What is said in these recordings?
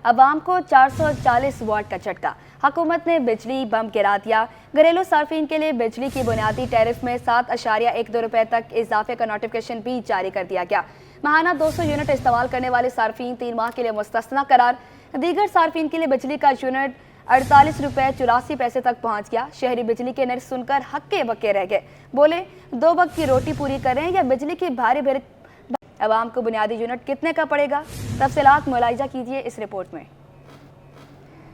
عوام کو 440 واٹ کا جھٹکا، حکومت نے بجلی بم گرا دیا۔ گھریلو صارفین کے لیے بجلی کی بنیادی ٹیرف میں 7.12 روپے تک اضافے کا نوٹیفیکیشن بھی جاری کر دیا گیا۔ ماہانہ 200 یونٹ استعمال کرنے والے صارفین 3 ماہ کے لیے مستثنی قرار۔ دیگر صارفین کے لیے بجلی کا یونٹ 48 روپے 84 پیسے تک پہنچ گیا۔ شہری بجلی کے نرخ سن کر ہکے بکے رہ گئے، بولے 2 وقت کی روٹی پوری کریں یا بجلی کی بھاری عوام کو بنیادی یونٹ کتنے کا پڑے گا؟ تفصیلات ملاحظہ کیجیے اس رپورٹ میں۔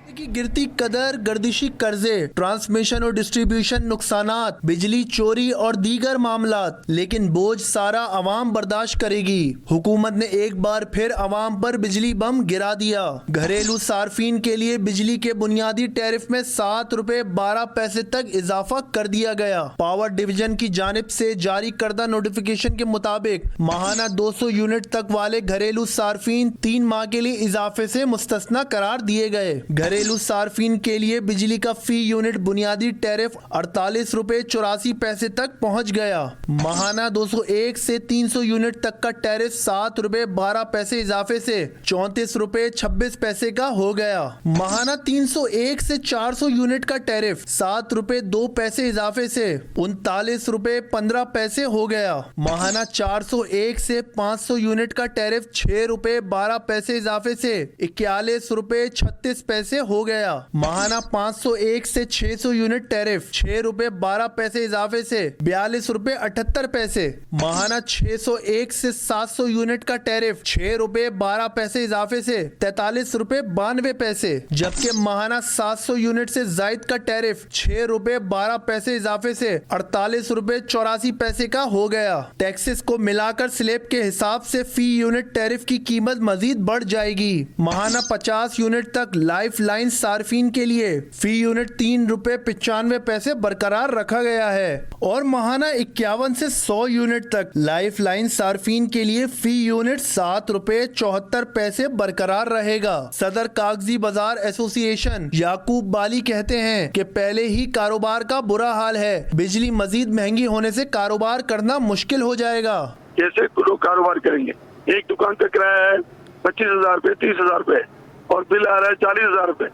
کی گرتی قدر، گردشی قرضے، ٹرانسمیشن اور ڈسٹریبیوشن نقصانات، بجلی چوری اور دیگر معاملات، لیکن بوجھ سارا عوام برداشت کرے گی۔ حکومت نے ایک بار پھر عوام پر بجلی بم گرا دیا۔ گھریلو صارفین کے لیے بجلی کے بنیادی ٹیرف میں 7 روپے 12 پیسے تک اضافہ کر دیا گیا۔ پاور ڈویژن کی جانب سے جاری کردہ نوٹیفیکیشن کے مطابق ماہانہ 200 یونٹ تک والے گھریلو صارفین 3 ماہ کے لیے اضافے سے مستثنی قرار دیے گئے۔ گھریلو صارفین کے لیے بجلی کا فی یونٹ بنیادی ٹیرف 48 روپے 84 پیسے تک پہنچ گیا۔ ماہانہ 201 سے 300 یونٹ تک کا ٹیرف 7 روپے 12 پیسے اضافے سے 34 روپے 26 پیسے کا ہو گیا۔ ماہانہ 301 سے 400 یونٹ کا ٹیرف 7 روپے 2 پیسے اضافے سے 39 روپے 15 پیسے ہو گیا۔ ماہانہ 401 سے 500 یونٹ کا ٹیرف 6 روپے 12 پیسے اضافے سے 41 روپے 36 پیسے ہو گیا۔ ماہانہ 501 سے 600 یونٹ ٹیرف 6 روپے 12 پیسے اضافے سے 42 روپے 78 پیسے۔ ماہانہ 601 سے 700 یونٹ کا ٹیرف 6 روپے 12 پیسے اضافے سے 43 روپے 92 پیسے، جبکہ ماہانہ 700 یونٹ سے زائد کا ٹیرف 6 روپے 12 پیسے اضافے سے 48 روپے 84 پیسے کا ہو گیا۔ ٹیکسز کو ملا کر سلیب کے حساب سے فی یونٹ ٹیرف کی قیمت مزید بڑھ جائے گی۔ ماہانہ 50 یونٹ تک لائف لائن صارفین کے لیے فی یونٹ 3 روپے 95 پیسے برقرار رکھا گیا ہے، اور ماہانہ 51 سے 100 یونٹ تک لائف لائن صارفین کے لیے فی یونٹ 7 روپے 74 پیسے برقرار رہے گا۔ صدر کاغذی بازار ایسوسی ایشن یعقوب بالی کہتے ہیں کہ پہلے ہی کاروبار کا برا حال ہے، بجلی مزید مہنگی ہونے سے کاروبار کرنا مشکل ہو جائے گا۔ کیسے لوگ کاروبار کریں گے؟ ایک دکان کا کرایہ ہے 25,000 روپے 30,000 روپے اور بل آ رہا ہے 40,000 روپے،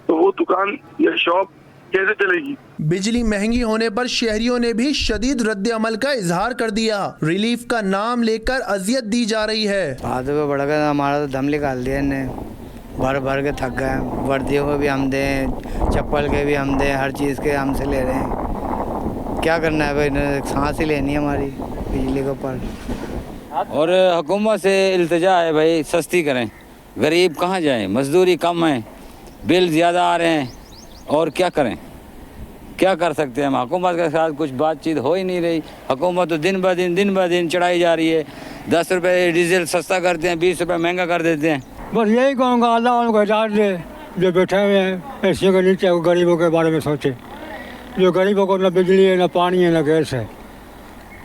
تو وہ دکان یا شاپ کیسے چلے گی؟ بجلی مہنگی ہونے پر شہریوں نے بھی شدید رد عمل کا اظہار کر دیا۔ ریلیف کا نام لے کر اذیت دی جا رہی ہے۔ بات پہ بڑھ گیا، ہمارا تو دم نکال دیا انہیں، بھر کے تھک گئے۔ وردیوں کے بھی ہم دیں، چپل کے بھی ہم دیں، ہر چیز کے ہم سے لے رہے ہیں۔ کیا کرنا ہے بھائی، سانس ہی لینی ہے ہماری بجلی کے اوپر۔ اور حکومت سے التجا ہے بھائی سستی کریں، غریب کہاں جائیں، مزدوری کم ہے، بل زیادہ آ رہے ہیں، اور کیا کریں، کیا کر سکتے ہیں ہم؟ حکومت کے ساتھ کچھ بات چیت ہو ہی نہیں رہی۔ حکومت تو دن بہ دن چڑھائی جا رہی ہے۔ 10 روپے ڈیزل سستا کرتے ہیں، 20 روپے مہنگا کر دیتے ہیں۔ بس یہی کہوں گا، اللہ ان کو ہدایت دے، جو بیٹھے ہوئے ہیں اے سی کے نیچے، وہ غریبوں کے بارے میں سوچے، جو غریبوں کو نہ بجلی ہے، نہ پانی ہے، نہ گیس ہے۔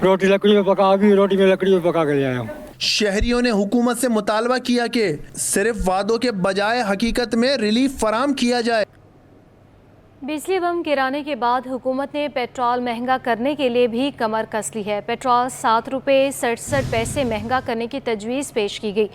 روٹی لکڑی میں پکا، ابھی روٹی میں لکڑی میں پکا کے لے آیا ہوں۔ شہریوں نے حکومت سے مطالبہ کیا کہ صرف وعدوں کے بجائے حقیقت میں ریلیف فراہم کیا جائے۔ بجلی بم گرانے کے بعد حکومت نے پیٹرول مہنگا کرنے کے لیے بھی کمر کس لی ہے۔ پیٹرول 7 روپے 67 پیسے مہنگا کرنے کی تجویز پیش کی گئی۔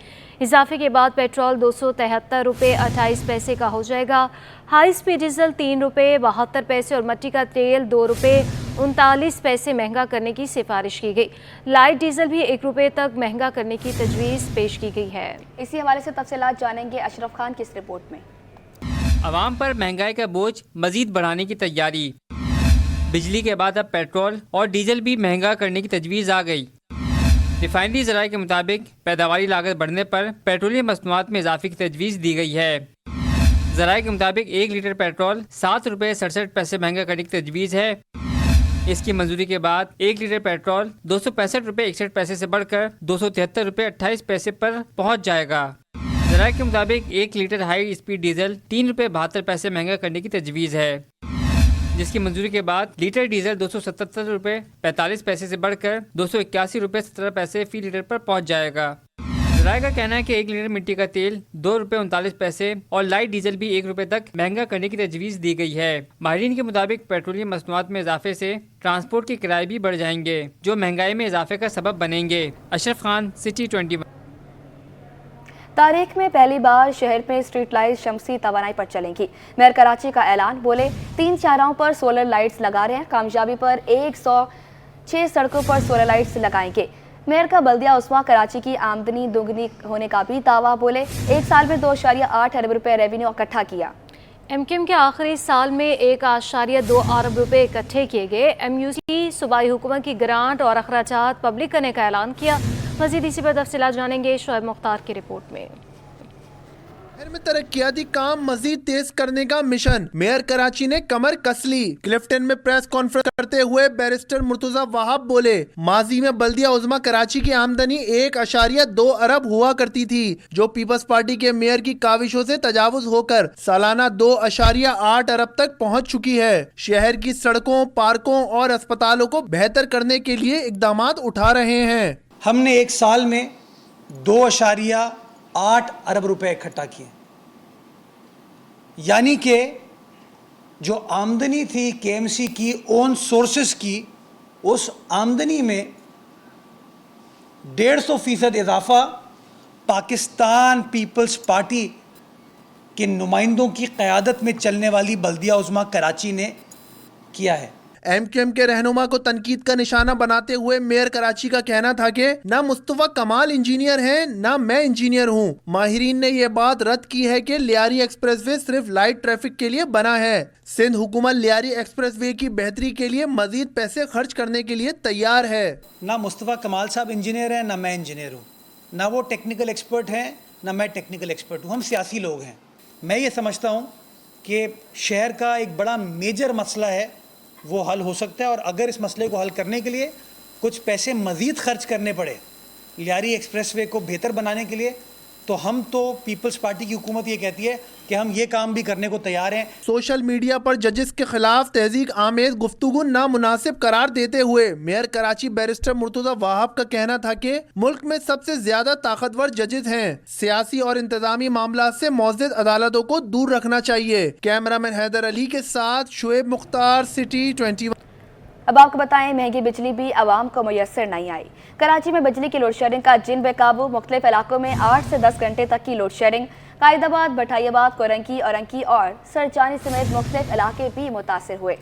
اضافے کے بعد پیٹرول 273 روپے 28 پیسے کا ہو جائے گا۔ ہائی اسپیڈ ڈیزل 3 روپے 72 پیسے اور مٹی کا تیل 2 روپے 39 پیسے مہنگا کرنے کی سفارش کی گئی۔ لائٹ ڈیزل بھی 1 روپے تک مہنگا کرنے کی تجویز پیش کی گئی ہے۔ اسی حوالے سے تفصیلات جانیں گے اشرف خان کی اس رپورٹ میں۔ عوام پر مہنگائی کا بوجھ مزید بڑھانے کی تیاری۔ بجلی کے بعد اب پیٹرول اور ڈیزل بھی مہنگا کرنے کی تجویز آ گئی۔ ریفائنری ذرائع کے مطابق پیداواری لاگت بڑھنے پر پیٹرولیم مصنوعات میں اضافے کی تجویز دی گئی ہے۔ ذرائع کے مطابق 1 لیٹر پیٹرول 7 روپے 67 پیسے مہنگا کرنے کی تجویز ہے۔ اس کی منظوری کے بعد 1 لیٹر پیٹرول 265 روپے 61 پیسے سے بڑھ کر 273 روپے 28 پیسے پر پہنچ جائے گا۔ ذرائع کے مطابق 1 لیٹر ہائی اسپیڈ ڈیزل 3 روپے 72 پیسے مہنگا کرنے کی تجویز ہے، جس کی منظوری کے بعد لیٹر ڈیزل 277 روپے 45 پیسے سے بڑھ کر 281 روپے 17 پیسے فی لیٹر پر پہنچ جائے گا۔ ذرائع کا کہنا ہے کہ 1 لیٹر مٹی کا تیل 2 روپے 39 پیسے اور لائٹ ڈیزل بھی 1 روپے تک مہنگا کرنے کی تجویز دی گئی ہے۔ ماہرین کے مطابق پیٹرولیم مصنوعات میں اضافے سے ٹرانسپورٹ کے کرائے بھی بڑھ جائیں گے، جو مہنگائی میں اضافے کا سبب بنیں گے۔ اشرف خان، سٹی 21۔ तारीख में पहली बार शहर में स्ट्रीट लाइट शमसी तवानाई पर चलेंगी। मेयर कराची का ऐलान, बोले 3 चौराहों पर सोलर लाइट्स लगा रहे हैं, कामयाबी पर 106 सड़कों पर सोलर लाइट्स लगाएंगे। मेयर का बल्दिया उस्मा कराची की आमदनी दोगुनी होने का भी दावा, बोले 1 साल में 2.8 अरब रुपए रेवेन्यू इकट्ठा किया। एमकेएम के आखिरी साल में 1.2 अरब रुपए इकट्ठे किए गए। एमयूसी सूबाई हुकूमत की ग्रांट और अखराजात पब्लिक करने का ऐलान किया। मजीद इसी पर तफसीलात जानेंगे शोएब मुख्तार की रिपोर्ट में। शहर में तरक्याती काम मजीद तेज करने का मिशन, मेयर कराची ने कमर कस ली। क्लिफ्टन में प्रेस कॉन्फ्रेंस करते हुए बैरिस्टर मुर्तजा वहाब बोले, माजी में बल्दिया उज़्मा कराची की आमदनी 1.2 अरब हुआ करती थी, जो पीपल्स पार्टी के मेयर की काविशों से तजावुज होकर सालाना 2.8 अरब तक पहुंच चुकी है। शहर की सड़कों, पार्कों और अस्पतालों को बेहतर करने के लिए इकदामात उठा रहे हैं। हमने 1 साल में 2.8 अरब रुपए इकट्ठा किए, यानी कि जो आमदनी थी केएमसी की ओन सोर्सेस की, उस आमदनी में 150% इजाफा पाकिस्तान पीपल्स पार्टी के नुमाइंदों की क़यादत में चलने वाली बल्दिया उज़्मा कराची ने किया है। एमकेएम के रहनुमा को तनकीद का निशाना बनाते हुए मेयर कराची का कहना था कि ना मुस्तफा कमाल इंजीनियर हैं, ना मैं इंजीनियर हूं। माहिरीन ने यह बात रद्द की है कि लियारी एक्सप्रेसवे सिर्फ लाइट ट्रैफिक के लिए बना है। सिंध हुकूमत लियारी एक्सप्रेसवे की बेहतरी के लिए मजीद पैसे खर्च करने के लिए तैयार है। ना मुस्तफा कमाल साहब इंजीनियर हैं, ना मैं इंजीनियर हूँ, ना वो टेक्निकल एक्सपर्ट हैं, ना मैं टेक्निकल एक्सपर्ट हूँ। हम सियासी लोग हैं। मैं ये समझता हूँ कि शहर का एक बड़ा मेजर मसला है, वो हल हो सकता है, और अगर इस मसले को हल करने के लिए कुछ पैसे मज़ीद खर्च करने पड़े लियारी एक्सप्रेसवे को बेहतर बनाने के लिए, तो हम तो पीपल्स पार्टी की हुकूमत ये कहती है कि हम ये काम भी करने को तैयार हैं। सोशल मीडिया पर जजेस के खिलाफ तहज़ीक आमेज गुफ्तगू नामुनासिब करार देते हुए मेयर कराची बैरिस्टर मुर्तजा वहाब का कहना था कि मुल्क में सबसे ज्यादा ताकतवर जजेस हैं, सियासी और इंतजामी मामला से मौजूद अदालतों को दूर रखना चाहिए। कैमरामैन हैदर अली के साथ शोएब मुख्तार, सिटी 21। अब आपको बताएं, महंगी बिजली भी आवाम को मुयस्सर नहीं आई। कराची में बिजली की लोड शेडिंग का जिन बेकाबू, मुख्तलिफ इलाकों में 8 से 10 घंटे तक की लोड शेडिंग। कायदाबाद, भटाइयाबाद, कोरंकी, औरंकी और सरचानी समेत मुख्तलिफ इलाके भी मुतासर हुए।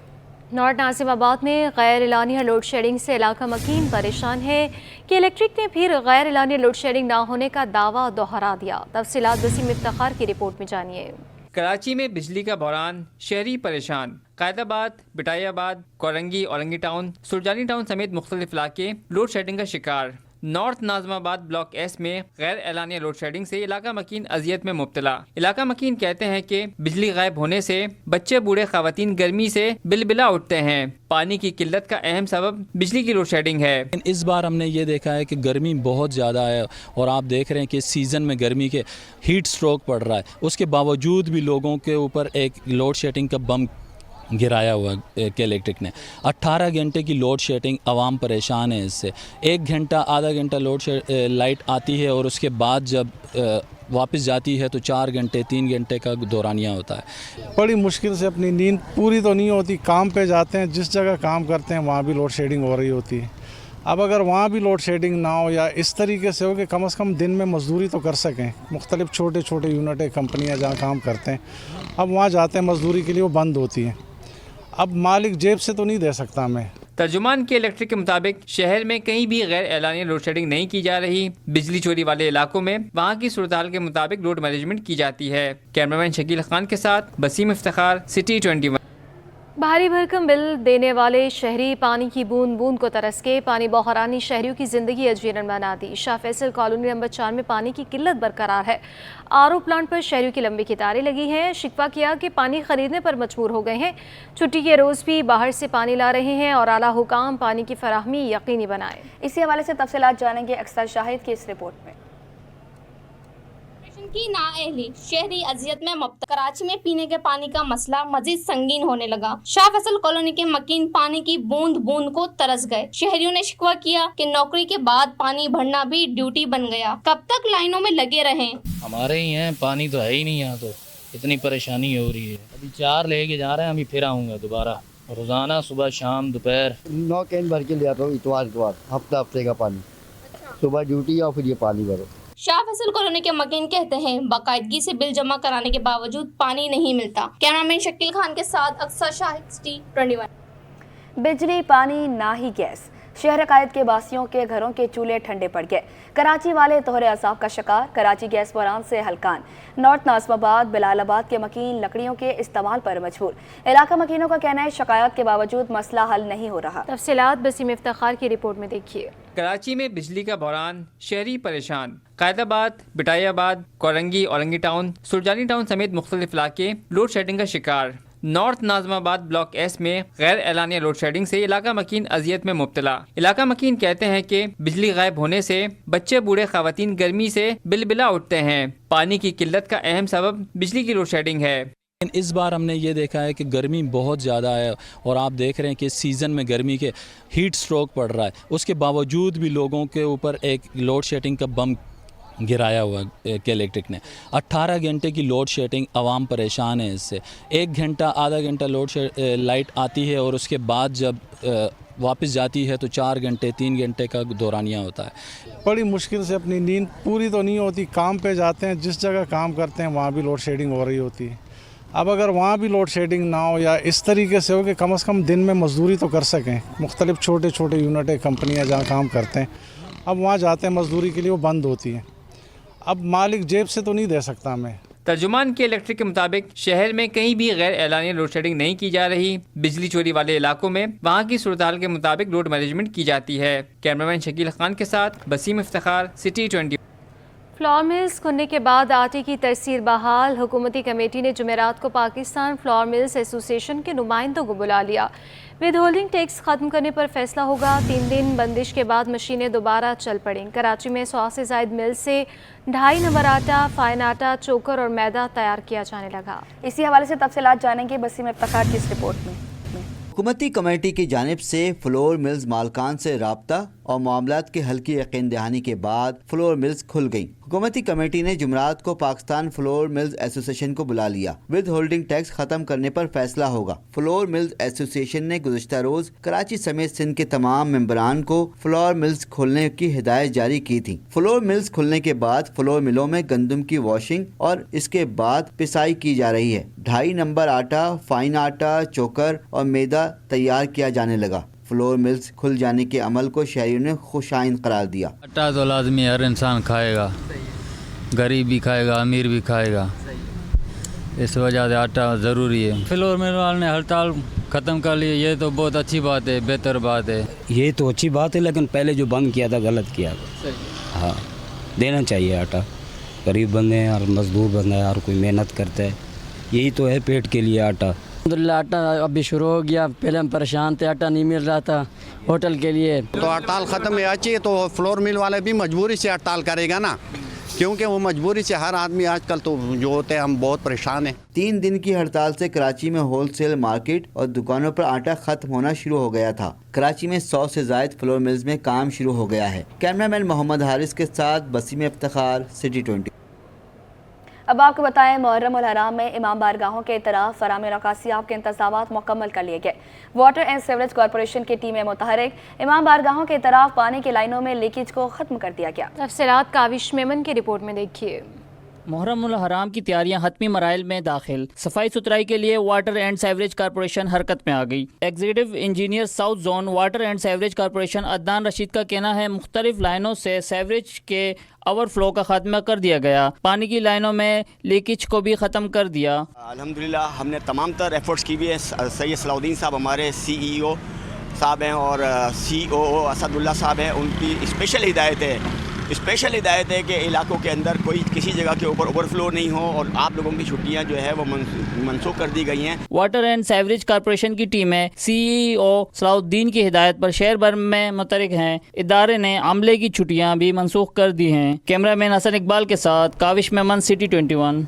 नॉर्थ नासिमाबाद में गैर एलानिया लोड शेडिंग से इलाका मकीन परेशान है कि इलेक्ट्रिक ने फिर गैर एलानिया लोड शेडिंग ना होने का दावा दोहरा दिया। तफसीलात वसीम इफ्तिखार की रिपोर्ट में जानिए। कराची में बिजली का बहरान, शहरी परेशान। कायदाबाद, बिटाइयाबाद, कोरंगी, औरंगी टाउन, सुरजानी टाउन समेत मुख्तलिफ इलाके लोड शेडिंग का शिकार। नॉर्थ नाज़िमाबाद ब्लॉक एस में गैर एलानिया लोड शेडिंग से इलाका मकीन अजियत में मुब्तला। इलाका मकीन कहते हैं कि बिजली गायब होने से बच्चे बूढ़े ख़वातीन गर्मी से बिलबिला उठते हैं। पानी की किल्लत का अहम सबब बिजली की लोड शेडिंग है। इस बार हमने ये देखा है कि गर्मी बहुत ज़्यादा है, और आप देख रहे हैं कि इस सीज़न में गर्मी के हीट स्ट्रोक पड़ रहा है। उसके बावजूद भी लोगों के ऊपर एक लोड शेडिंग का बम गिराया हुआ के इलेक्ट्रिक ने। 18 घंटे की लोड शेडिंग, आवाम परेशान है इससे। 1 घंटा आधा घंटा लाइट आती है और उसके बाद जब वापस जाती है तो 4 घंटे 3 घंटे का दौरानिया होता है। बड़ी मुश्किल से अपनी नींद पूरी तो नहीं होती। काम पे जाते हैं, जिस जगह काम करते हैं वहाँ भी लोड शेडिंग हो रही होती है। अब अगर वहाँ भी लोड शेडिंग ना हो या इस तरीके से हो कि कम से कम दिन में मजदूरी तो कर सकें, मुख्तलिफ छोटे छोटे यूनिटें, कंपनियाँ जहाँ काम करते हैं, अब वहाँ जाते हैं मजदूरी के लिए, वो बंद होती हैं। अब मालिक जेब से तो नहीं दे सकता हमें। तर्जुमान के इलेक्ट्रिक के मुताबिक शहर में कहीं भी गैर एलानिया लोड शेडिंग नहीं की जा रही। बिजली चोरी वाले इलाकों में वहाँ की सूरत हाल के मुताबिक लोड मैनेजमेंट की जाती है। कैमरामैन शकील खान के साथ वसीम इफ्तिखार, सिटी 21। भारी भरकम बिल देने वाले शहरी पानी की बूंद बूंद को तरस के पानी बहरानी शहरियों की जिंदगी अजीरन बना दी। शाह फैसल कॉलोनी नंबर 4 में पानी की किल्लत बरकरार है। आरओ प्लांट पर शहरियों की लंबी कतारें लगी हैं। शिकवा किया कि पानी खरीदने पर मजबूर हो गए हैं। छुट्टी के रोज़ भी बाहर से पानी ला रहे हैं और आला हुकाम पानी की फराहमी यकीनी बनाए। इसी हवाले से तफसीलात जानेंगे अक्सर शाहिद की इस रिपोर्ट में। की नाअहली शहरी अजियत में मुब्तला। कराची में पीने के पानी का मसला मजीद संगीन होने लगा। शाह फैसल कॉलोनी के मकीन पानी की बूंद बूंद को तरस गए। शहरियों ने शिकवा किया कि नौकरी के बाद पानी भरना भी ड्यूटी बन गया। कब तक लाइनों में लगे रहें? हमारे ही हैं, पानी तो है ही नहीं यहाँ, तो इतनी परेशानी हो रही है। अभी 4 लेके जा रहे हैं, अभी फिर आऊँगा दोबारा। रोजाना सुबह शाम दोपहर 9 कैन भर के ले आता हूँ, इतवार हफ्ते का पानी। सुबह ड्यूटी और फिर ये पानी भरो। शाह फैसल कॉलोनी के मकीन कहते हैं बाकायदगी से बिल जमा कराने के बावजूद पानी नहीं मिलता। कैमरामैन शकील खान के साथ अक्सर शाहिद T21। बिजली, पानी, ना ही गैस। शहर कायद के बासियों के घरों के चूल्हे ठंडे पड़ गए। कराची वाले तोहरे असाब का शिकार। कराची गैस बहरान से हलकान। नॉर्थ नाज़िमाबाद, बिलालाबाद के मकीन लकड़ियों के इस्तेमाल पर मजबूर। इलाका मकीनों का कहना है शिकायत के बावजूद मसला हल नहीं हो रहा। तफसीलात बसीम इफ्तिखार की रिपोर्ट में देखिए। कराची में बिजली का बहरान, शहरी परेशान। कायदाबाद, बिटायाबाद, कोरंगी, औरंगी टाउन, सुरजानी टाउन समेत मुख्तलिफ इलाके लोड शेडिंग का शिकार। नॉर्थ नाज़िमाबाद ब्लॉक एस में गैर एलानिया लोड शेडिंग से इलाका मकीन अजियत में मुब्तला। इलाका मकीन कहते हैं कि बिजली गायब होने से बच्चे बूढ़े ख़वातीन गर्मी से बिलबिला उठते हैं। पानी की किल्लत का अहम सबब बिजली की लोड शेडिंग है। इस बार हमने ये देखा है कि गर्मी बहुत ज़्यादा है और आप देख रहे हैं कि सीज़न में गर्मी के हीट स्ट्रोक पड़ रहा है। उसके बावजूद भी लोगों के ऊपर एक लोड शेडिंग का बम गिराया हुआ के इलेक्ट्रिक ने। 18 घंटे की लोड शेडिंग, आवाम परेशान है इससे। 1 घंटा आधा घंटा लाइट आती है और उसके बाद जब वापस जाती है तो 4 घंटे 3 घंटे का दौरानिया होता है। बड़ी मुश्किल से अपनी नींद पूरी तो नहीं होती। काम पे जाते हैं, जिस जगह काम करते हैं वहाँ भी लोड शेडिंग हो रही होती है। अब अगर वहाँ भी लोड शेडिंग ना हो या इस तरीके से हो कि कम से कम दिन में मजदूरी तो कर सकें। मुख्तलिफ छोटे छोटे यूनिटें, कंपनियाँ जहाँ काम करते हैं, अब वहाँ जाते हैं मजदूरी के लिए, वो बंद होती हैं। अब मालिक जेब से तो नहीं दे सकता हमें। तर्जुमान के इलेक्ट्रिक के मुताबिक शहर में कहीं भी गैर एलानिया लोड शेडिंग नहीं की जा रही। बिजली चोरी वाले इलाकों में वहाँ की सूरत हाल के मुताबिक लोड मैनेजमेंट की जाती है। कैमरामैन शकील खान के साथ Basim Iftikhar, city 20। Flour mills खुलने के बाद आटे की तरसील बहाल। हुकूमती कमेटी ने जुमेरात को पाकिस्तान फ्लोर मिल्स एसोसिएशन के नुमाइंदों को बुला लिया। विद होल्डिंग टैक्स खत्म करने पर फैसला होगा। 3 दिन बंदिश के बाद मशीनें दोबारा चल पड़ें। कराची में 100 से ज़ायद मिल से 2.5 नंबर आटा, फाइन आटा, चोकर और मैदा तैयार किया जाने लगा। इसी हवाले से तफसीलात जानेंगे बसीम इफ्तिखार की इस रिपोर्ट में। हुकूमती कमेटी की जानिब से फ्लोर मिल्स मालकान से राब्ता और मामलात के हल की यकीन दहानी के बाद फ्लोर मिल्स खुल गईं। हुकूमती कमेटी ने जुमरात को पाकिस्तान फ्लोर मिल्स एसोसिएशन को बुला लिया। विद होल्डिंग टैक्स खत्म करने पर फैसला होगा। फ्लोर मिल्स एसोसिएशन ने गुज़श्ता रोज कराची समेत सिंध के तमाम मेंबरान को फ्लोर मिल्स खोलने की हिदायत जारी की थी। फ्लोर मिल्स खुलने के बाद फ्लोर मिलों में गंदम की वॉशिंग और इसके बाद पिसाई की जा रही है। 2.5 नंबर आटा, फाइन आटा, चोकर और मैदा तैयार किया जाने लगा। फ्लोर मिल्स खुल जाने के अमल को शहरियों ने खुशाइन करार दिया। आटा तो लाजमी हर इंसान खाएगा, गरीब भी खाएगा, अमीर भी खाएगा, इस वजह से आटा ज़रूरी है। फ्लोर मिल वाले ने हड़ताल ख़त्म कर ली, ये तो बहुत अच्छी बात है, बेहतर बात है। ये तो अच्छी बात है, लेकिन पहले जो बंद किया था गलत किया था। हाँ, देना चाहिए आटा। गरीब बंदे हैं और मजदूर बंदे हैं, हर कोई मेहनत करता है, यही तो है पेट के लिए आटा। अल्हम्दुलिल्लाह आटा अभी शुरू हो गया। पहले हम परेशान थे, आटा नहीं मिल रहा था होटल के लिए। तो हड़ताल ख़त्म है चाहिए, तो फ्लोर मिल वाले भी मजबूरी से हड़ताल करेगा ना, क्योंकि वो मजबूरी से हर आदमी आजकल तो जो होते हैं, हम बहुत परेशान हैं। 3 दिन की हड़ताल से कराची में होलसेल मार्केट और दुकानों पर आटा खत्म होना शुरू हो गया था। कराची में 100 से ज़ायद फ्लोर मिल्स में काम शुरू हो गया है। कैमरामैन मोहम्मद हारिस के साथ बसीम इफ्तिखार, सिटी 20। अब आपको बताएं, मुहर्रम उल हराम में इमाम बारगाहों के तरफ फराहमी रकासियाब के इंतज़ामात मुकम्मल कर लिए गए। वाटर एंड सीवरेज कॉरपोरेशन की टीमें मुतहरिक। इमाम बारगाहों के तरफ पानी की लाइनों में लीकेज को ख़त्म कर दिया गया। तफसीलात काविश मेमन की रिपोर्ट में देखिए। मुहर्रम उल हराम की तैयारियां हतमी मराइल में दाखिल। सफाई सुथराई के लिए वाटर एंड सीवरेज कॉरपोरेशन हरकत में आ गई। Executive engineer south zone water and sewerage corporation Adnan Rashid का कहना है, मुख्तलिफ लाइनों से सीवरेज के ओवरफ्लो का खात्मा कर दिया गया। पानी की लाइनों में लीकेज को भी ख़त्म कर दिया। अल्हम्दुलिल्लाह हमने तमाम तर एफर्ट्स की भी है। सैयद सलाउद्दीन साहब हमारे CEO साहब हैं और COO असदुल्ला साहब हैं, उनकी स्पेशल हिदायत है कि इलाकों के अंदर कोई किसी जगह के ऊपर ओवरफ्लो नहीं हो और आप लोगों की छुट्टियां जो है वो मनसूख कर दी गई हैं। वाटर एंड सीवरेज कॉरपोरेशन की टीमें CEO सलाउद्दीन की हिदायत पर शहर भर में मुतहरिक हैं। इदारे ने अमले की छुट्टियां भी मनसूख कर दी हैं। कैमरामैन हसन इकबाल के साथ काविश मेमन, सिटी 21।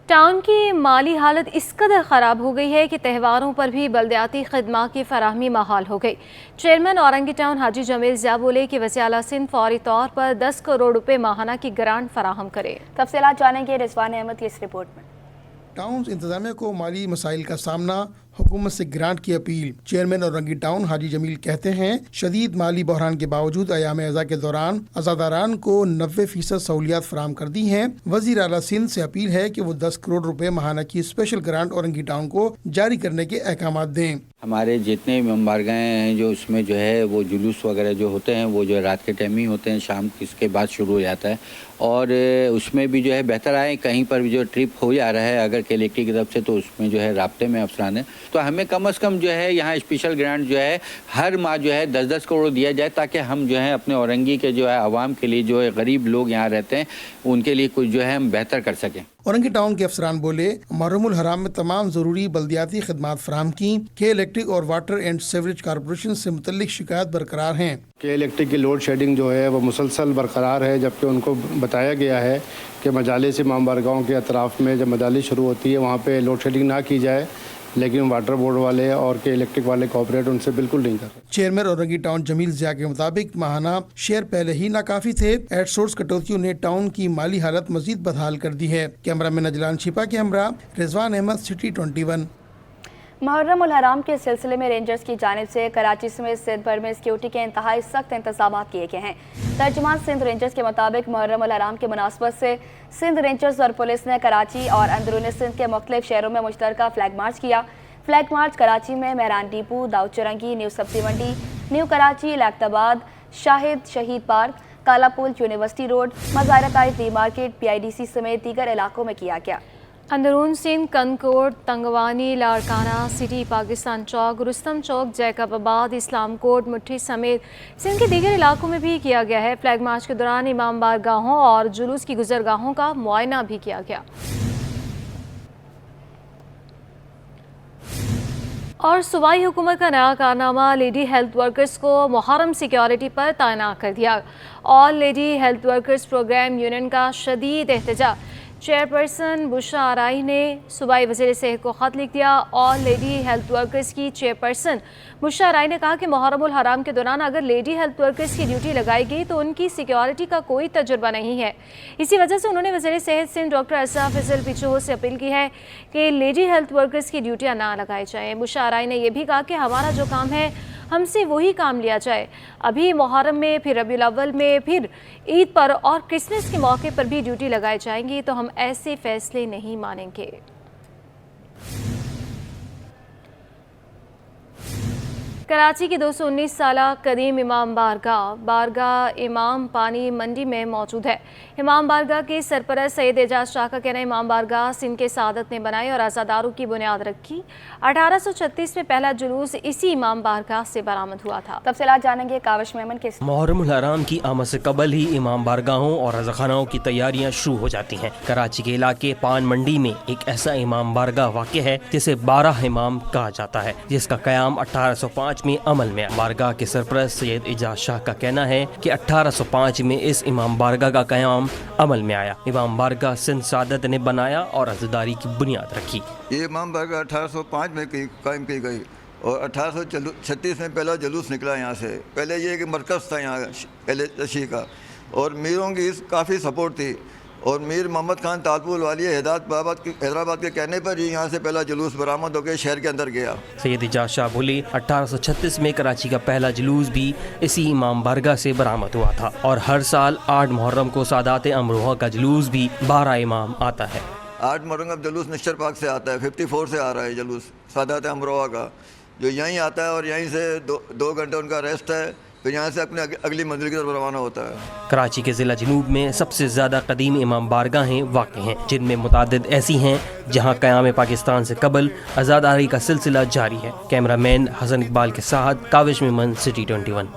टाउन की माली हालत इस कदर ख़राब हो गई है कि त्योहारों पर भी बल्दियाती खदमात की फराहमी महाल हो गई। चेयरमैन औरंगी टाउन हाजी जमील ज़िया बोले कि वज़ीर आला सिंध फौरी तौर पर 10 करोड़ रुपए माहाना की ग्रांट फराहम करे। तफसीलात जानेंगे रिजवान अहमद की इस रिपोर्ट में। टाउन इंतजामिया को माली मसाइल का सामना हुकूमत से ग्रांट की अपील। चेयरमैन औरंगी टाउन हाजी जमील कहते हैं, शदीद माली बहरान के बावजूद अयाम अज़ा के दौरान अज़ादारान को 90% सहूलियात फराम कर दी हैं। वज़ीर आला सिंध से अपील है कि वो 10 करोड़ रुपए माहाना की स्पेशल ग्रांट औरंगी टाउन को जारी करने के अहकामात दें। हमारे जितने भी बारगाहें हैं जो उसमें जो है वो जुलूस वगैरह जो होते हैं वो जो है रात के टाइम ही होते हैं, शाम इसके बाद शुरू हो जाता है। और उसमें भी जो है बेहतर आए, कहीं पर भी जो ट्रिप हो जा रहा है अगर कलेक्टर की तरफ से तो उसमें जो है राब्ते में अफसरान है, तो हमें कम से कम जो है यहाँ स्पेशल ग्रांट जो है हर माह जो है 10-10 करोड़ दिया जाए, ताकि हम जो है अपने औरंगी के जो है आवाम के लिए, जो है गरीब लोग यहाँ रहते हैं उनके लिए कुछ जो है हम बेहतर कर सकें। औरंगी टाउन के अफसरान बोले, मुहर्रमुल हराम में तमाम ज़रूरी बल्दियाती खदमात फराहम की। के इलेक्ट्रिक और वाटर एंड सीवरेज कॉरपोरेशन से मुतल्लिक शिकायत बरकरार हैं। के इलेक्ट्रिक की लोड शेडिंग जो है वो मुसलसल बरकरार है, जबकि उनको बताया गया है कि मजालिस इमाम बारगाहों के अतराफ़ में जब मजालिस शुरू होती है वहाँ पे लोड शेडिंग ना की जाए, लेकिन वाटर बोर्ड वाले और के इलेक्ट्रिक वाले कॉर्पोरेट उनसे बिल्कुल नहीं कर रहे। चेयरमैन औरंगी टाउन जमील ज़िया के मुताबिक माहाना शेयर पहले ही नाकाफी थे। एड सोर्स कटौतियों ने टाउन की माली हालत मजीद बदहाल कर दी है। कैमरामैन अजलान छिपा के हमरा रिजवान अहमद, सिटी 21। मुहर्रम उल हराम के सिलसिले में रेंजर्स की जानिब से कराची समेत सिंध भर में सिक्योरिटी के इंतहाई सख्त इंतजाम किए गए हैं। तर्जुमान सिंध रेंजर्स के मुताबिक मुहर्रम उल हराम की मुनासबत से सिंध रेंजर्स और पुलिस ने कराची और अंदरूनी सिंध के मुख्तलिफ शहरों में मुश्तरका फ्लैग मार्च किया। फ्लैग मार्च कराची में Mehran depot, Dawood Chowrangi, new Sabzi Mandi, new Karachi, Liaquatabad, Shahid Shaheed park, Kala Pul, university road, मज़ारताई, डी मार्केट, PIDC समेत दीगर इलाकों में किया गया। अंदरून सिंध, कनकोट, तंगवानी, लाड़काना सिटी, पाकिस्तान चौक, रुस्तम चौक, जैकबाबाद, इस्लाम कोट, मुट्ठी समेत सिंध के दीगर इलाकों में भी किया गया है। फ्लैग मार्च के दौरान इमाम बारगाहों और जुलूस की गुजरगाहों का मुआयना भी किया गया। और सूबाई हुकूमत का नया कारनामा, लेडी हेल्थ वर्कर्स को मुहर्रम सिक्योरिटी पर तैनात कर दिया। All lady health workers programme union का शदीद एहतजाज। चेयरपर्सन बुशरा आराई ने सूबाई वज़ीर सेहत को ख़त लिख दिया। ऑल लेडी हेल्थ वर्कर्स की चेयरपर्सन बुशरा आराई ने कहा कि मुहर्रम उल हराम के दौरान अगर लेडी हेल्थ वर्कर्स की ड्यूटी लगाई गई तो उनकी सिक्योरिटी का कोई तजुर्बा नहीं है। इसी वजह से उन्होंने वज़ीर सेहत सिंध डॉक्टर असरा फजल पिचोह से अपील की है कि लेडी हेल्थ वर्कर्स की ड्यूटियाँ ना लगाई जाएँ। बुशरा आराई ने यह भी कहा कि हमारा जो काम है हमसे वही काम लिया जाए। अभी मुहर्रम में, फिर रबीउल अव्वल में, फिर ईद पर और क्रिसमस के मौके पर भी ड्यूटी लगाई जाएंगी, तो हम ऐसे फैसले नहीं मानेंगे। कराची की 219 साला कदीम इमाम बारगाह इमाम पानी मंडी में मौजूद है। इमाम बारगाह के सरपरस्त सैयद एजाज शाह का कहना है, इमाम बारगाह सिंध के सादत ने बनाई और आज़ादारों की बुनियाद रखी। 1836 में पहला जुलूस इसी इमाम बारगाह से बरामद हुआ था। तफसीलात जानेंगे काविश मेमन के। मुहर्रम उल हराम की आमद से कबल ही इमाम बारगाहों और रज़ाखानाओं की तैयारियां शुरू हो जाती हैं। कराची के इलाके पान मंडी में एक ऐसा इमाम बारगाह वाक़ है जिसे 12 इमाम कहा जाता है, जिसका क़याम 1805 में अमल में। बारगाह के सरपरस्त सैयद एजाज शाह का कहना है कि 1805 में इस इमाम बारगाह का क़याम अमल में आया। इमाम बारगाह सिंध सादत ने बनाया और अज़दारी की बुनियाद रखी। ये इमाम बारगाह 1805 में कायम की गई और 1836 में पहला जुलूस निकला यहाँ से। पहले ये एक मरकज़ था यहाँ पहले का, और मीरों की काफ़ी सपोर्ट थी। और मीर मोहम्मद खान तालपुर वाली हैदराबाद के कहने पर ही यहाँ से पहला जुलूस बरामद होकर शहर के अंदर गया। सैयद एजाज शाह बोले, 1836 में कराची का पहला जुलूस भी इसी इमाम बारगाह से बरामद हुआ था और हर साल 8 मुहर्रम को सादात अमरोहा का जुलूस भी 12 इमाम आता है। 8 मुहर्रम का जुलूस निश्चर पार्क से आता है, 54 से आ रहा है जुलूस सादात अमरोहा का, जो यहीं आता है और यहीं से 2 घंटे उनका रेस्ट है, फिर यहाँ से अपने अगली मंजिल की तरफ रवाना होता है। कराची के ज़िला जनूब में सबसे ज़्यादा कदीम इमाम बारगाहें वाक़ हैं, जिनमें मुतादिद ऐसी हैं जहाँ क़याम पाकिस्तान से कबल आज़ादारी का सिलसिला जारी है। कैमरामैन हसन इकबाल के साथ काविश मेमन, सिटी 21।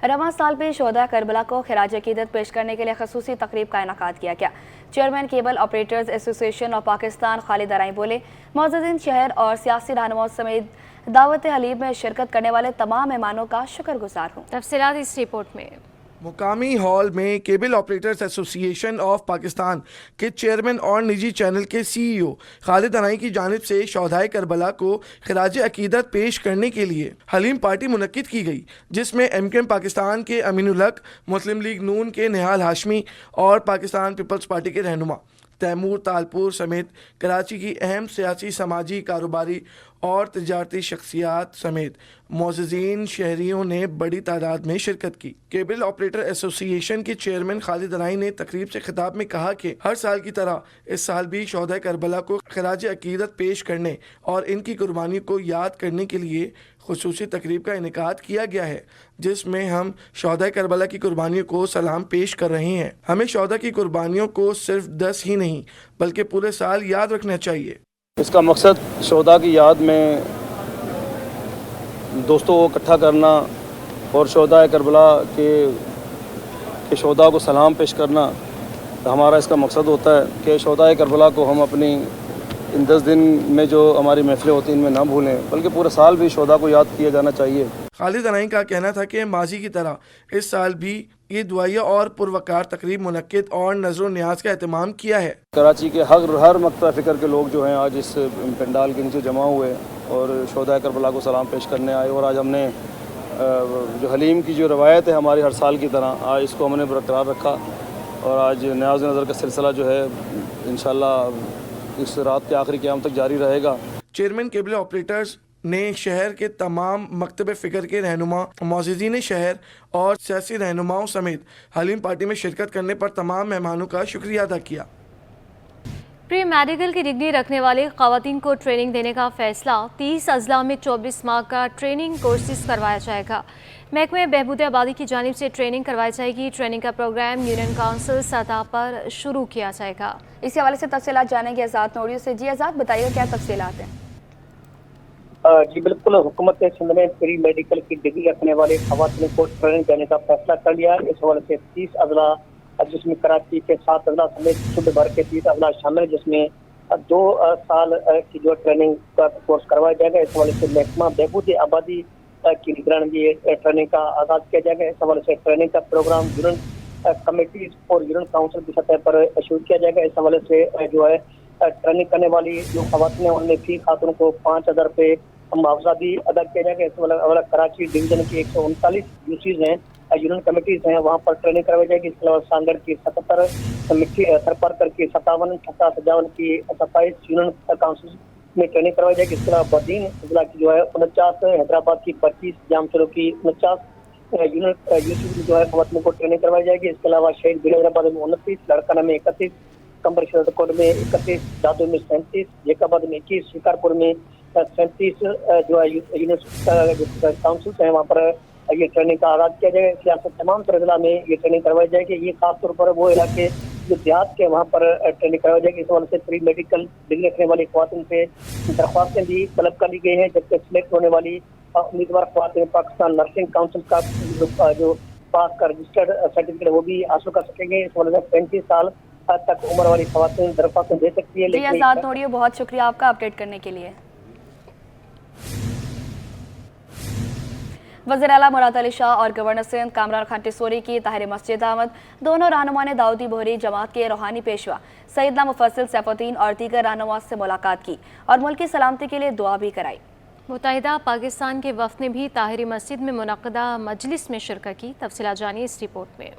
रवां साल भी शोहदा करबला को खिराज अकीदत पेश करने के लिए खसूसी तकरीब का इनेकाद किया गया। Chairman cable operators association of Pakistan Khalid Arain बोले, मौजूदीन शहर और सियासी रहनुमाओं समेत दावत हलीब में शिरकत करने वाले तमाम मेहमानों का शुक्रगुजार हूँ। तफसीलात इस रिपोर्ट में। मुकामी हॉल में cable operators association of Pakistan के चेयरमैन और निजी चैनल के CEO खालिद अराई की जानिब से शोहदाए करबला को खिराज अकीदत पेश करने के लिए हलीम पार्टी मुनक्किद की गई, जिसमें MKM पाकिस्तान के अमीनुल हक, मुस्लिम लीग नून के निहाल हाशमी और पाकिस्तान पीपल्स पार्टी के रहनुमा तैमूर तालपुर समेत कराची की अहम सियासी, समाजी, कारोबारी اور تجارتی شخصیات سمیت معززین شہریوں نے بڑی تعداد میں شرکت کی۔ کیبل آپریٹر ایسوسی ایشن کے چیئرمین خالد عنائی نے تقریب سے خطاب میں کہا کہ ہر سال کی طرح اس سال بھی شہدائے کربلا کو خراج عقیدت پیش کرنے اور ان کی قربانی کو یاد کرنے کے لیے خصوصی تقریب کا انعقاد کیا گیا ہے، جس میں ہم شہدائے کربلا کی قربانیوں کو سلام پیش کر رہے ہیں۔ ہمیں شہداء کی قربانیوں کو صرف 10 ہی نہیں بلکہ پورے سال یاد رکھنا چاہیے۔ اس کا مقصد شہداء کی یاد میں دوستوں کو اکٹھا کرنا اور شہداء کربلا کے شہداء کو سلام پیش کرنا ہمارا اس کا مقصد ہوتا ہے کہ شہداء کربلا کو ہم اپنی ان 10 دن میں جو ہماری محفلیں ہوتی ہیں ان میں نہ بھولیں، بلکہ پورے سال بھی شہداء کو یاد کیا جانا چاہیے۔ خالد عنائی کا کہنا تھا کہ ماضی کی طرح اس سال بھی یہ دعائیہ اور پروقار تقریب منعقد اور نظر و نیاز کا اہتمام کیا ہے۔ کراچی کے ہر مقطع فکر کے لوگ جو ہیں آج اس پنڈال کے نیچے جمع ہوئے اور شہداء کربلا کو سلام پیش کرنے آئے، اور آج ہم نے جو حلیم کی جو روایت ہے ہماری ہر سال کی طرح آج اس کو ہم نے برقرار رکھا، اور آج نیاز نظر کا سلسلہ جو ہے انشاءاللہ اس رات کے آخری قیام تک جاری رہے گا۔ چیئرمین کیبل آپریٹرز نے شہر کے تمام مکتب فکر کے رہنما، معززین شہر اور سیاسی رہنماؤں سمیت حلیم پارٹی میں شرکت کرنے پر تمام مہمانوں کا شکریہ ادا کیا۔ پری میڈیکل کی ڈگری رکھنے والے خواتین کو ٹریننگ دینے کا فیصلہ 30 اضلاع میں 24 ماہ کا ٹریننگ کورسز کروایا جائے گا۔ محکمہ بہبود آبادی کی جانب سے ٹریننگ کروائی جائے گی۔ ٹریننگ کا پروگرام یونین کونسل سطح پر شروع کیا جائے گا۔ اسی حوالے سے تفصیلات جانیں گے آزاد نوریو سے۔ جی آزاد، بتائیے کیا تفصیلات ہیں؟ جی بالکل، حکومت سندھ نے پری میڈیکل کی ڈگری رکھنے والے خواتین کو ٹریننگ دینے کا فیصلہ کر لیا ہے۔ اس حوالے سے 30 اضلاع، جس میں کراچی کے 7 اضلاع سمیت صوبے بھر کے 30 اضلاع شامل ہیں، جس میں 2 سال کی جو ٹریننگ کا کورس کروایا جائے گا۔ اس حوالے سے محکمہ بہبود آبادی کی نگرانی ٹریننگ کا آغاز کیا جائے گا۔ اس حوالے سے ٹریننگ کا پروگرام یونین کمیٹیز اور یونین کونسل کی سطح پر شروع کیا جائے گا۔ اس حوالے سے جو ہے ٹریننگ کرنے والی جو خواتین ہیں ان میں فی خاتون کو 5000 روپے معاوضہ بھی ادا کیا جائے گا۔ اس والا کراچی ڈویژن کی 139 یوسیز ہیں، یونین کمیٹیز ہیں، وہاں پر ٹریننگ کروائی جائے گی۔ اس کے علاوہ سانگر کی 77، مٹی تھرپارکر کی 57، ٹھٹا سجاون کی 27 یونین کونسل میں ٹریننگ کروائی جائے گی۔ اس کے علاوہ بدین ضلع کی جو ہے 49، حیدرآباد کی 25، جام چلو کی 49 یونین یوسیز جو ہے خواتین کو ٹریننگ کروائی جائے گی۔ اس کے علاوہ شہید بلی حیدرآباد میں 29، لڑکانہ میں 31، کمبر شہید کوٹ میں 31، دادو میں 37، جیکاباد میں 21، شکارپور میں 37 جو ہے یونین کونسلس ہیں، وہاں پر یہ ٹریننگ کا آغاز کیا جائے گا۔ ریاست تمام تر ضلع میں یہ ٹریننگ کروائی جائے گی۔ یہ خاص طور پر وہ علاقے جو دیہات کے وہاں پر ٹریننگ کروائی جائے گی۔ اس حوالے سے پری میڈیکل ڈگری رکھنے والی خواتین سے درخواستیں بھی طلب کر لی گئی ہیں، جبکہ سلیکٹ ہونے والی امیدوار خواتین پاکستان نرسنگ کونسل کا جو پاس کا رجسٹرڈ سرٹیفکیٹ وہ بھی حاصل کر سکیں گے۔ اس حوالے سے 35 سال تک عمر والی خواتین درخواستیں دے سکتی ہے۔ جی آزاد نوریو، بہت شکریہ آپ کا اپڈیٹ کرنے کے لیے۔ وزیر اعلیٰ مراد علی شاہ اور گورنر سندھ کامران خان ٹیسوری کی طاہر مسجد آمد۔ دونوں رہنما نے داؤدی بوہری جماعت کے روحانی پیشوا سیدنا مفضل سیف الدین اور دیگر رہنما سے ملاقات کی اور ملک کی سلامتی کے لیے دعا بھی کرائی۔ متحدہ پاکستان کے وفد نے بھی طاہری مسجد میں منعقدہ مجلس میں شرکت کی۔ تفصیلات جانیے اس رپورٹ میں۔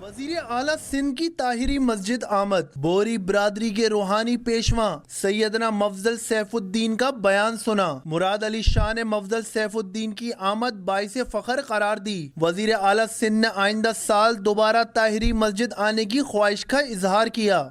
وزیر اعلیٰ سندھ کی طاہری مسجد آمد، بوہری برادری کے روحانی پیشواں سیدنا مفضل سیف الدین کا بیان سنا۔ مراد علی شاہ نے مفضل سیف الدین کی آمد باعث فخر قرار دی۔ وزیر اعلیٰ سندھ نے آئندہ سال دوبارہ طاہری مسجد آنے کی خواہش کا اظہار کیا۔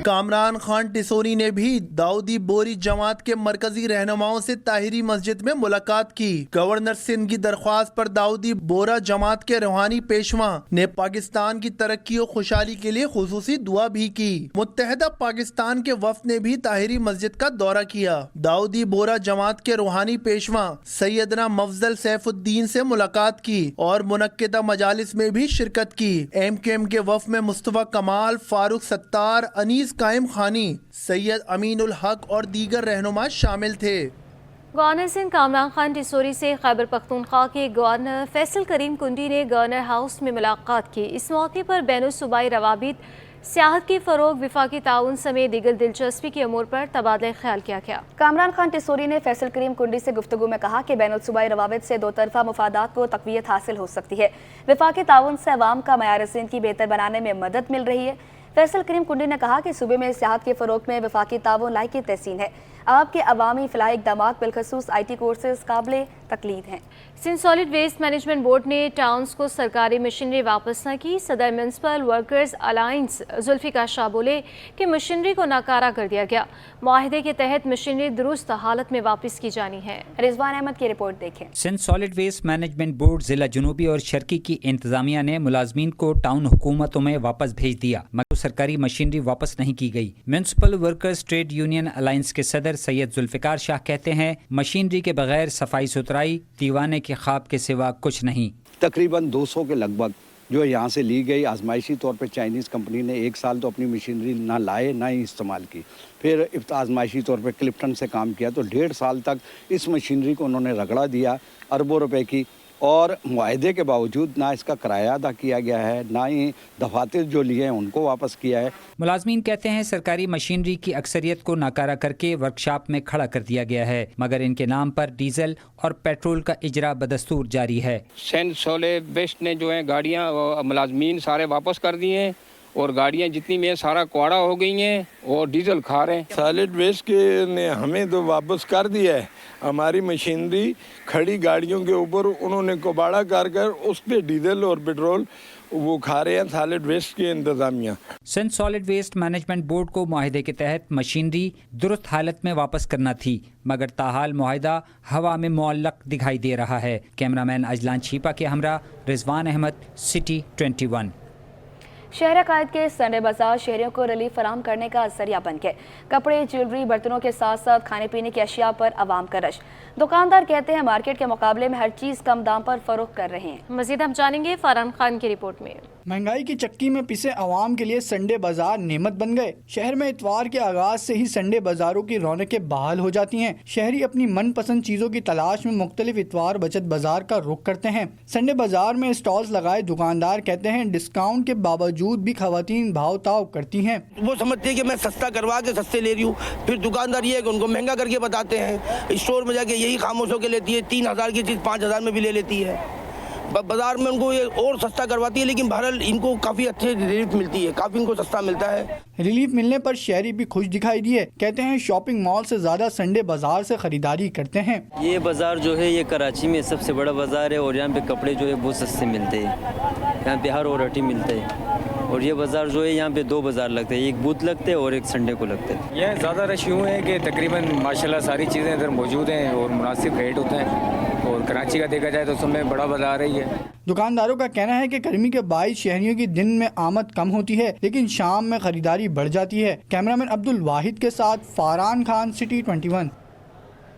کامران خان ٹیسوری نے بھی داؤدی بوہری جماعت کے مرکزی رہنماؤں سے طاہری مسجد میں ملاقات کی۔ گورنر سندھ کی درخواست پر داؤدی بورہ جماعت کے روحانی پیشواں نے پاکستان کی ترقی و خوشحالی کے لیے خصوصی دعا بھی کی۔ متحدہ پاکستان کے وفد نے بھی طاہری مسجد کا دورہ کیا۔ داؤدی بورہ جماعت کے روحانی پیشواں سیدنا مفضل سیف الدین سے ملاقات کی اور منعقدہ مجالس میں بھی شرکت کی۔ ایم کیو ایم کے وفد میں مصطفیٰ کمال، فاروق ستار، انیس قائم خانی، سید امین الحق اور دیگر رہنما شامل تھے۔ گورنر سندھ کامران خان ٹیسوری سے خیبر پختونخوا کے گورنر فیصل کریم کنڈی نے گورنر ہاؤس میں ملاقات کی۔ اس موقع پر بین الصوبائی روابط، سیاحت کے فروغ، وفاقی تعاون سمیت دیگر دلچسپی کے امور پر تبادلہ خیال کیا گیا۔ کامران خان ٹیسوری نے فیصل کریم کنڈی سے گفتگو میں کہا کہ بین الصوبائی روابط سے دو طرفہ مفادات کو تقویت حاصل ہو سکتی ہے۔ وفاقی تعاون سے عوام کا معیار زندگی بہتر بنانے میں مدد مل رہی ہے۔ फैसल करीम कुंडी ने कहा कि सूबे में सियाहत के फ़रोग में वफाकी ताउन लायकी तहसीन है। आपके अवामी फलाही इक़दामात बिलखसूस IT कोर्सेज काबिल तकलीद हैं। Sindh solid waste management board ने टाउन्स को सरकारी मशीनरी वापस न की। सदर municipal workers alliance Zulfiqar Shah बोले कि मशीनरी को नाकारा कर दिया गया। मुआहदे के तहत मशीनरी दुरुस्त हालत में वापस की जानी है। रिजवान अहमद की रिपोर्ट देखें। Sindh solid waste management board जिला जनूबी और शर्की की इंतजामिया ने मुलाजमीन को टाउन हुकूमतों में वापस भेज दिया, मगर सरकारी मशीनरी वापस नहीं की गई। Municipal workers trade union alliance के सदर सैयद जुल्फिकार शाह कहते हैं मशीनरी के बगैर सफाई सुथराई दीवाने के ख्वाब के सिवा कुछ नहीं। तकरीबन 200 के लगभग जो यहाँ से ली गई आजमाइशी तौर पे चाइनीज़ कंपनी ने 1 साल तो अपनी मशीनरी ना लाए ना ही इस्तेमाल की, फिर आजमाइशी तौर पे क्लिफ्टन से काम किया, तो 1.5 साल तक इस मशीनरी को उन्होंने रगड़ा दिया अरबों रुपए की, और मुआहदे के बावजूद ना इसका किराया अदा किया गया है, ना ही दफातर जो लिए हैं उनको वापस किया है। मुलाजमीन कहते हैं सरकारी मशीनरी की अक्सरियत को नाकारा करके वर्कशॉप में खड़ा कर दिया गया है, मगर इनके नाम पर डीजल और पेट्रोल का इजरा बदस्तूर जारी है। सिंध सॉलिड वेस्ट ने जो है गाड़ियाँ मुलाजमीन सारे वापस कर दिए हैं और गाड़ियाँ जितनी में सारा कुआड़ा हो गई हैं और डीजल खा रहे हैं। सॉलिड वेस्ट के ने हमें तो वापस कर दिया है, हमारी मशीनरी खड़ी गाड़ियों के ऊपर उन्होंने कबाड़ा कर उस पर डीजल और पेट्रोल वो खा रहे हैं सॉलिड वेस्ट की इंतजामिया। Sindh solid waste management board को मुआहदे के तहत मशीनरी दुरुस्त हालत में वापस करना थी, मगर ताहाल मुआहदा हवा में मुअल्लक दिखाई दे रहा है। कैमरामैन अजलान छीपा के हमरा रिजवान अहमद, सिटी 21। शहर कायद के संडे बाजार शहरियों को रिलीफ फराम करने का जरिया बन गए। कपड़े, ज्वेलरी, बर्तनों के साथ साथ खाने पीने की अशिया पर आवाम का रश। दुकानदार कहते हैं मार्केट के मुकाबले में हर चीज़ कम दाम पर फरोख्त कर रहे हैं। मजीद हम जानेंगे फरहान खान की रिपोर्ट में। महंगाई की चक्की में पिसे आवाम के लिए संडे बाजार नेमत बन गए। शहर में इतवार के आगाज से ही संडे बाजारों की रौनकें बहाल हो जाती हैं। शहरी अपनी मनपसंद चीज़ों की तलाश में मुख्तलिफ इतवार बचत बाजार का रुख करते हैं। संडे बाजार में स्टॉल्स लगाए दुकानदार कहते हैं डिस्काउंट के बावजूद भी खवातीन भाव ताव करती हैं। वो समझते हैं कि मैं सस्ता करवा के सस्ते ले रही हूँ, फिर दुकानदार ये है कि उनको महंगा करके बताते हैं। स्टोर में जाके यही खामोश होकर लेती है, 3000 की चीज़ 5000 में भी ले लेती है। बाजार में उनको ये और सस्ता करवाती है, लेकिन बहरहाल इनको काफ़ी अच्छी रिलीफ मिलती है, काफ़ी इनको सस्ता मिलता है। रिलीफ मिलने पर शहरी भी खुश दिखाई दिए। कहते हैं शॉपिंग मॉल से ज़्यादा संडे बाजार से खरीदारी करते हैं। ये बाज़ार जो है ये कराची में सबसे बड़ा बाज़ार है और यहाँ पे कपड़े जो है बहुत सस्ते मिलते हैं। यहाँ पे हर वैरायटी मिलता है और ये बाज़ार जो है यहाँ पे 2 बाज़ार लगते हैं, एक बुध लगते हैं और एक संडे को लगते हैं। यह ज़्यादा रश यूँ है कि तकरीबन माशाल्लाह सारी चीज़ें इधर मौजूद हैं और मुनासिब रेट होते हैं, और कराची का देखा जाए तो उसमें बड़ा बाज़ार है ये। दुकानदारों का कहना है कि गर्मी के बाईस शहरियों की दिन में आमद कम होती है, लेकिन शाम में खरीदारी बढ़ जाती है। कैमरामैन अब्दुल वाहिद के साथ फरहान खान, सिटी 21।